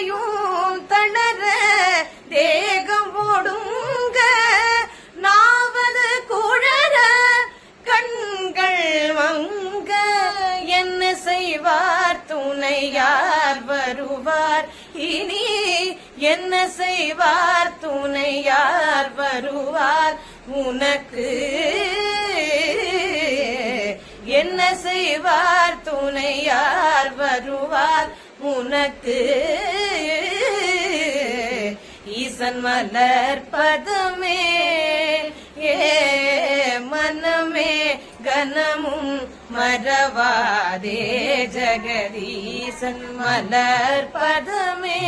மூளையும் தளர தேகம் ஒடுங்க நாவது குழற கண்கள் மங்க என்ன செய்வார் துணையார் வருவார் இனி என்ன செய்வார் துணையார் வருவார் உனக்கு என்ன செய்வார் துணையார் வருவார் உனக்கு ஈசன் மலர் பதமே ஏ மனமே கனமும் மறவாதே ஜெகதீசன் மலர் பதமே